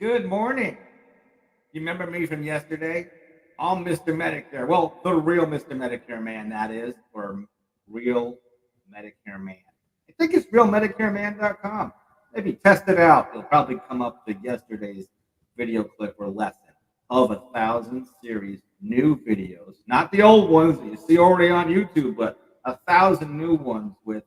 Good morning. You remember me from yesterday? I'm Mr. Medicare. Well, the real Mr. Medicare man, that is, or real Medicare man. I think it's realmedicareman.com. Maybe test it out. It'll probably come up to yesterday's video clip or lesson of 1,000 series new videos, not the old ones that you see already on YouTube, but 1,000 new ones with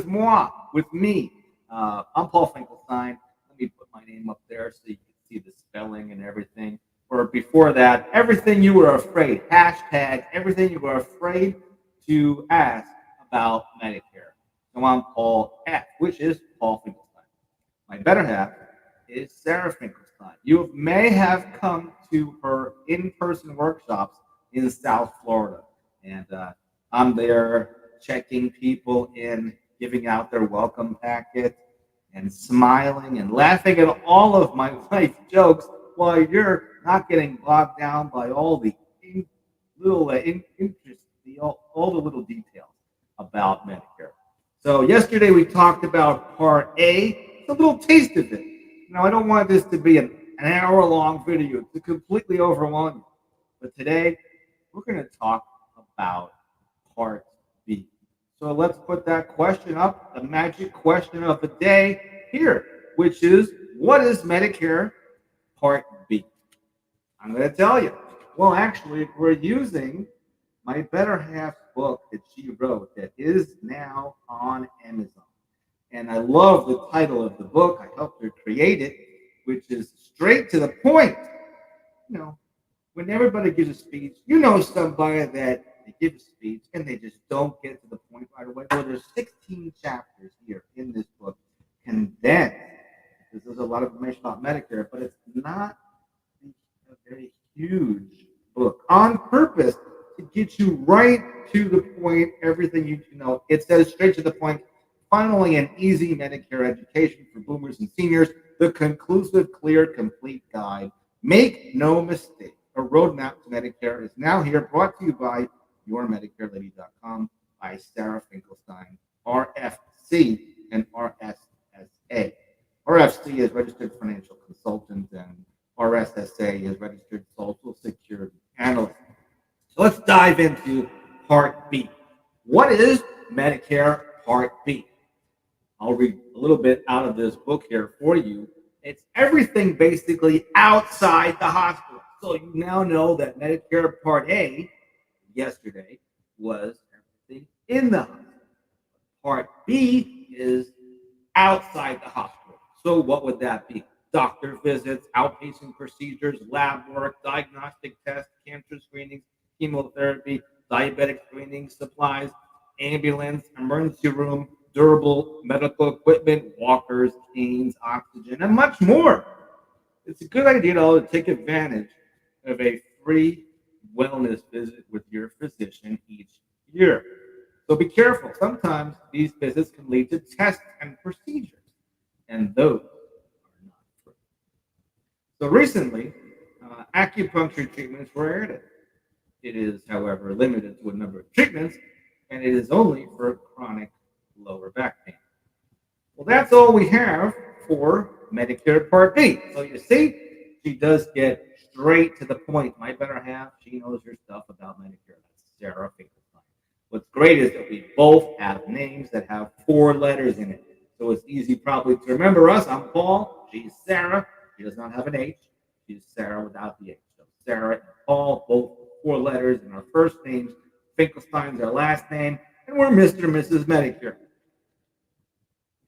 moi, with me. I'm Paul Finkelstein. Let me put my name up there so you can see the spelling and everything. Or before that, everything you were afraid, hashtag everything you were afraid to ask about Medicare. So I'm Paul F, which is Paul Finkelstein. My better half is Sarah Finkelstein. You may have come to her in-person workshops in South Florida. And I'm there checking people in, giving out their welcome packet, and smiling and laughing at all of my life jokes while you're not getting bogged down by all the little interest, all the little details about Medicare. So yesterday we talked about Part A. It's a little taste of it. Now I don't want this to be an hour-long video to completely overwhelm you. But today we're going to talk about Part B. So let's put that question up, the magic question of the day here, which is, what is Medicare Part B? I'm going to tell you. Well, actually, we're using my better half's book that she wrote that is now on Amazon. And I love the title of the book. I helped her create it, which is straight to the point. You know, when everybody gives a speech, you know somebody that they give a speech and they just don't get to the point right away. Well, there's 16 chapters here in this book, condensed, because there's a lot of information about Medicare, but it's not a very huge book on purpose to get you right to the point, everything you need to know. It says straight to the point. Finally, an easy Medicare education for boomers and seniors, the conclusive, clear, complete guide. Make no mistake. A roadmap to Medicare is now here, brought to you by yourmedicarelady.com by Sarah Finkelstein, RFC and RSSA. RFC is Registered Financial Consultant, and RSSA is Registered Social Security Analyst. So let's dive into Part B. What is Medicare Part B? I'll read a little bit out of this book here for you. It's everything basically outside the hospital. So you now know that Medicare Part A yesterday was everything in the hospital. Part B is outside the hospital. So what would that be? Doctor visits, outpatient procedures, lab work, diagnostic tests, cancer screenings, chemotherapy, diabetic screening, supplies, ambulance, emergency room, durable medical equipment, walkers, canes, oxygen, and much more. It's a good idea to take advantage of a free wellness visit with your physician each year. So be careful. Sometimes these visits can lead to tests and procedures, and those are not free. So recently, acupuncture treatments were added. It is, however, limited to a number of treatments, and it is only for chronic lower back pain. Well, that's all we have for Medicare Part B. So you see, she does get straight to the point. My better half, she knows her stuff about Medicare. That's Sarah Finkelstein. What's great is that we both have names that have 4 letters in it. So it's easy probably to remember us. I'm Paul. She's Sarah. She does not have an H. She's Sarah without the H. So Sarah and Paul, both 4 letters in our first names. Finkelstein's our last name. And we're Mr. and Mrs. Medicare.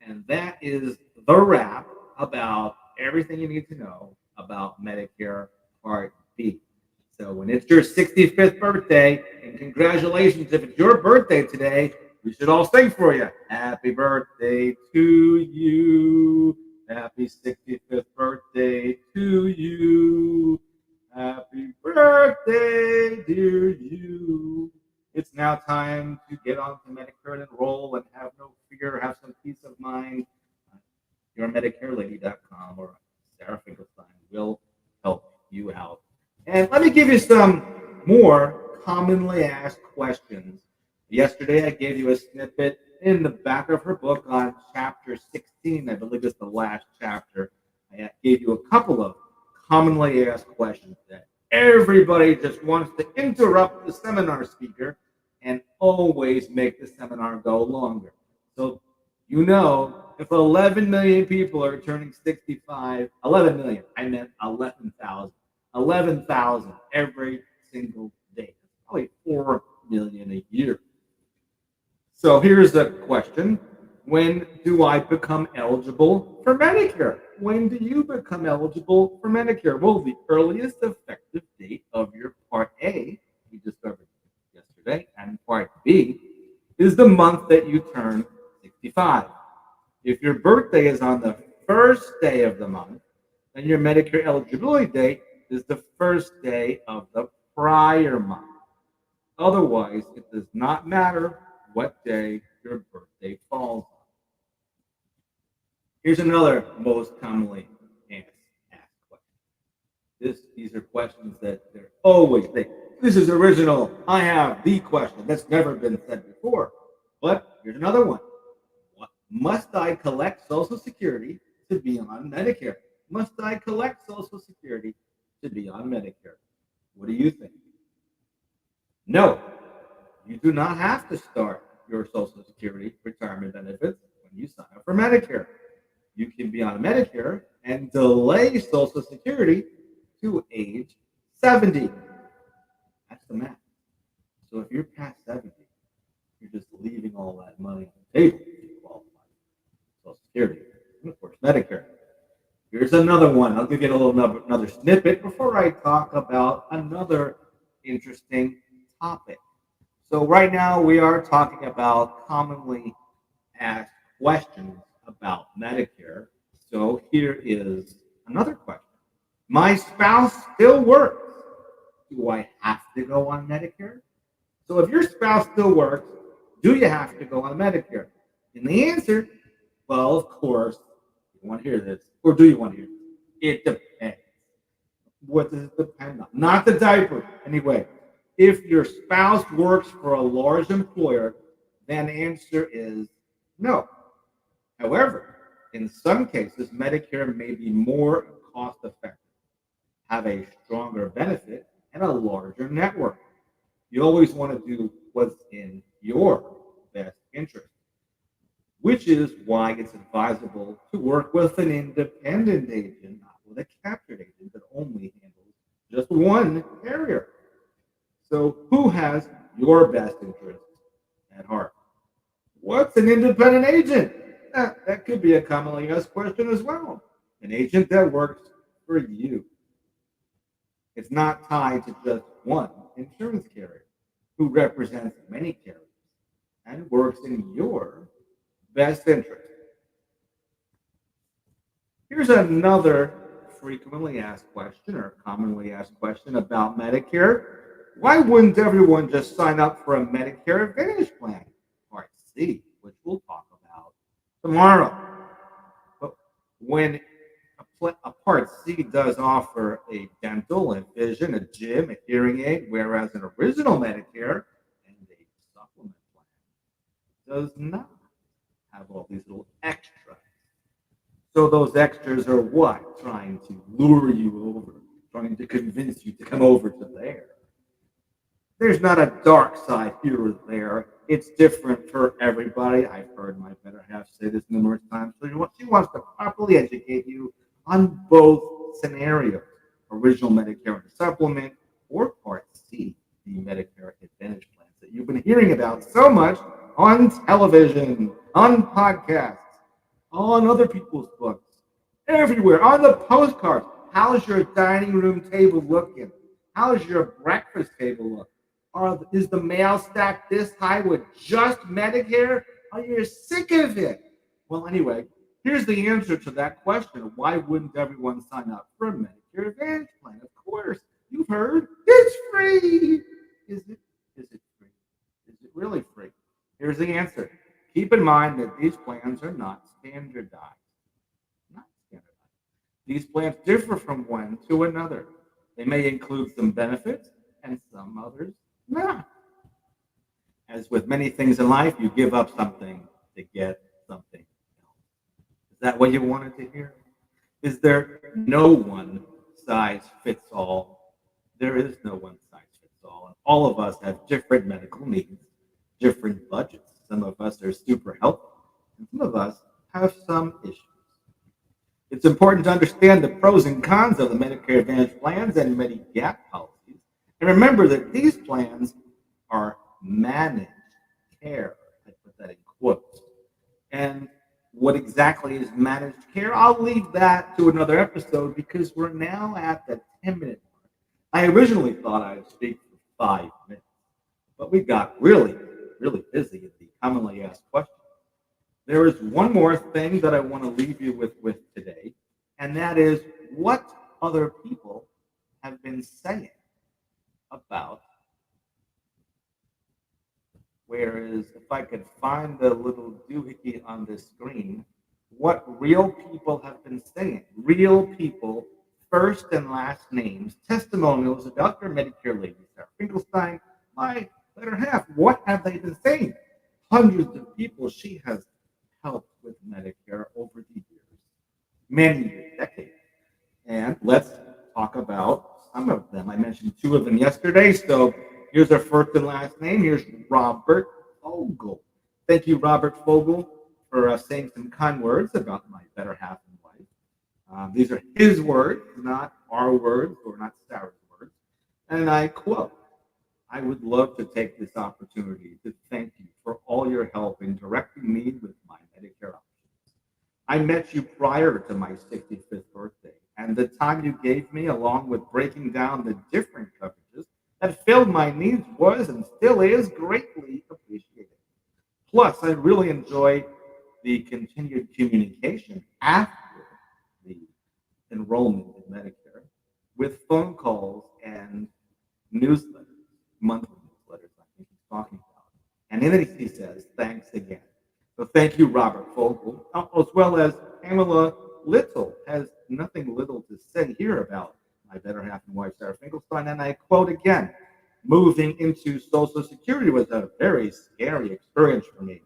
And that is the wrap about everything you need to know about Medicare Part B. So when it's your 65th birthday, and congratulations, if it's your birthday today, we should all sing for you. Happy birthday to you. Happy 65th birthday to you. Happy birthday, dear you. It's now time to get on to Medicare and enroll and have no fear, have some peace of mind. YourMedicareLady.com or Sarah Finkelstein will help you out. And let me give you some more commonly asked questions. Yesterday, I gave you a snippet in the back of her book on chapter 16. I believe it's the last chapter. I gave you a couple of commonly asked questions that everybody just wants to interrupt the seminar speaker and always make the seminar go longer. So, if 11 million people are turning 65, 11 million, I meant 11,000, 11,000 every single day. That's probably 4 million a year. So here's the question. When do I become eligible for Medicare? When do you become eligible for Medicare? Well, the earliest effective date of your Part A, we discovered yesterday, and Part B is the month that you turn 65. If your birthday is on the first day of the month, then your Medicare eligibility date is the first day of the prior month. Otherwise, it does not matter what day your birthday falls on. Here's another most commonly asked question. These are questions that they're always saying. This is original. I have the question that's never been said before. But here's another one. Must I collect Social Security to be on Medicare? Must I collect Social Security to be on Medicare? What do you think? No, you do not have to start your Social Security retirement benefits when you sign up for Medicare. You can be on Medicare and delay Social Security to age 70. That's the math. So if you're past 70, you're just leaving all that money on the table to qualify for Social Security and, of course, Medicare. Here's another one. I'll give you another snippet before I talk about another interesting topic. So right now we are talking about commonly asked questions about Medicare. So here is another question. My spouse still works. Do I have to go on Medicare? So if your spouse still works, do you have to go on Medicare? And the answer, well, of course, you want to hear this, or do you want to hear this? It depends. What does it depend on? Not the diaper. Anyway, if your spouse works for a large employer, then the answer is no. However, in some cases, Medicare may be more cost effective, have a stronger benefit, and a larger network. You always want to do what's in your best interest, which is why it's advisable to work with an independent agent, not with a captured agent that only handles just one carrier. So who has your best interests at heart? What's an independent agent? That could be a commonly asked question as well. An agent that works for you. It's not tied to just one insurance carrier who represents many carriers and works in your best interest. Here's another frequently asked question or commonly asked question about Medicare. Why wouldn't everyone just sign up for a Medicare Advantage plan, Part C, which we'll talk about tomorrow? But when a Part C does offer a dental, a vision, a gym, a hearing aid, whereas an original Medicare and a supplement plan does not have all these little extras. So those extras are what? Trying to lure you over, trying to convince you to come over to there. There's not a dark side here or there. It's different for everybody. I've heard my better half say this numerous times. So she wants to properly educate you on both scenarios, original Medicare and supplement, or Part C, the Medicare Advantage plans that you've been hearing about so much on television, on podcasts, on other people's books, everywhere, on the postcards. How's your dining room table looking? How's your breakfast table look? Is the mail stacked this high with just Medicare? Are you sick of it? Well, anyway, here's the answer to that question. Why wouldn't everyone sign up for a Medicare Advantage plan? Of course, you've heard it's free. Is it? Is it free? Is it really free? Here's the answer. Keep in mind that these plans are not standardized. Not standardized. These plans differ from one to another. They may include some benefits and some others not. As with many things in life, you give up something to get something else. Is that what you wanted to hear? Is there no one size fits all. There is no one size fits all. And all of us have different medical needs, different budgets. Some of us are super healthy, and some of us have some issues. It's important to understand the pros and cons of the Medicare Advantage plans and Medigap policies. And remember that these plans are managed care. I put that in quotes. And what exactly is managed care? I'll leave that to another episode because we're now at the 10-minute mark. I originally thought I would speak for 5 minutes, but we got really, really busy at the commonly asked questions. There is one more thing that I want to leave you with today, and that is what other people have been saying about. Whereas if I could find the little doohickey on the screen, what real people have been saying, real people, first and last names, testimonials about their Medicare ladies, Sarah Finkelstein, my better half, what have they been saying? Hundreds of people she has helped with Medicare over the years, many years, decades. And let's talk about some of them. I mentioned two of them yesterday, so here's our first and last name. Here's Robert Fogel. Thank you, Robert Fogel, for saying some kind words about my better half and wife. These are his words, not our words or not Sarah's words. And I quote, I would love to take this opportunity to thank you for all your help in directing me with my Medicare options. I met you prior to my 65th birthday, and the time you gave me, along with breaking down the different coverages that filled my needs, was and still is greatly appreciated. Plus, I really enjoy the continued communication after the enrollment in Medicare with phone calls and newsletters, monthly newsletters, I think he's talking about. And in it, he says, thanks again. So thank you, Robert Fogel, as well as Pamela Little has nothing little to say here about my better half and wife, Sarah Finkelstein. And I quote again, moving into Social Security was a very scary experience for me.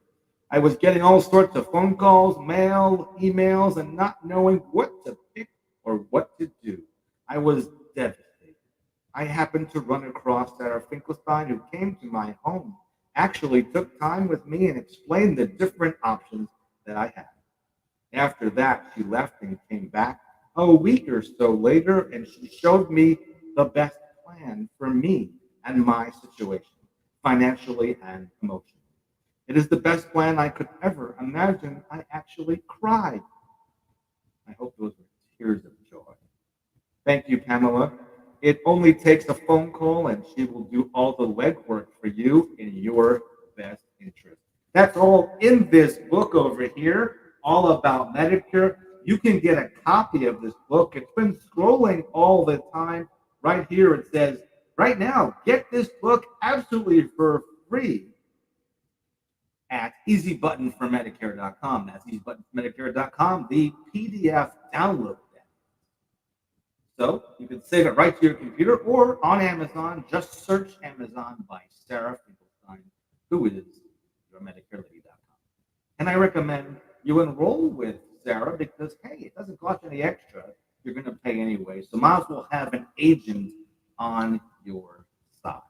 I was getting all sorts of phone calls, mail, emails, and not knowing what to pick or what to do. I was devastated. I happened to run across Sarah Finkelstein, who came to my home, actually took time with me and explained the different options that I had. After that, she left and came back a week or so later, and she showed me the best plan for me and my situation, financially and emotionally. It is the best plan I could ever imagine. I actually cried. I hope those were tears of joy. Thank you, Pamela. It only takes a phone call, and she will do all the legwork for you in your best interest. That's all in this book over here, all about Medicare. You can get a copy of this book. It's been scrolling all the time. Right here it says, right now, get this book absolutely for free at easybuttonformedicare.com. That's easybuttonformedicare.com, the PDF download. So you can save it right to your computer or on Amazon. Just search Amazon by Sarah Finkelstein, who is your MedicareLady.com. And I recommend you enroll with Sarah because, hey, it doesn't cost you any extra. You're going to pay anyway. So might as well have an agent on your side.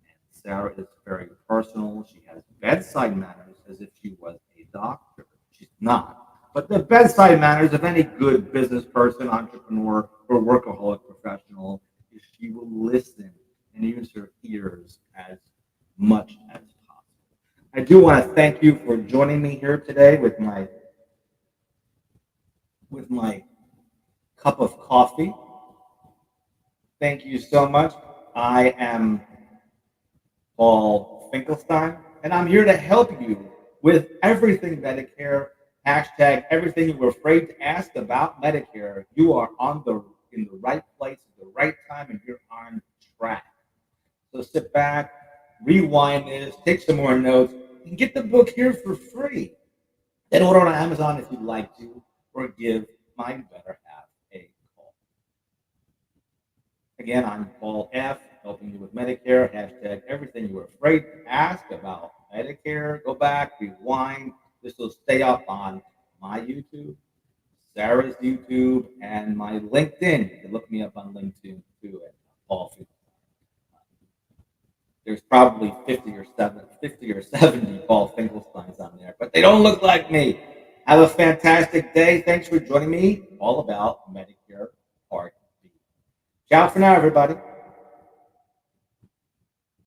And Sarah is very personal. She has bedside manners as if she was a doctor. She's not. But the bedside manners of any good business person, entrepreneur, or workaholic professional is she will listen and use her ears as much as possible. I do want to thank you for joining me here today with my cup of coffee. Thank you so much. I am Paul Finkelstein, and I'm here to help you with everything Medicare. Hashtag everything you were afraid to ask about Medicare. You are in the right place at the right time, and you're on track. So sit back, rewind this, take some more notes, and get the book here for free. Then order on Amazon if you'd like to, or give my better half a call. Again, I'm Paul F., helping you with Medicare. Hashtag everything you were afraid to ask about Medicare. Go back, rewind. This will stay up on my YouTube, Sarah's YouTube, and my LinkedIn. You can look me up on LinkedIn too at Paul Finkelstein. There's probably 50 or 70 Paul Finkelsteins on there, but they don't look like me. Have a fantastic day. Thanks for joining me. All about Medicare Part B. Ciao for now, everybody.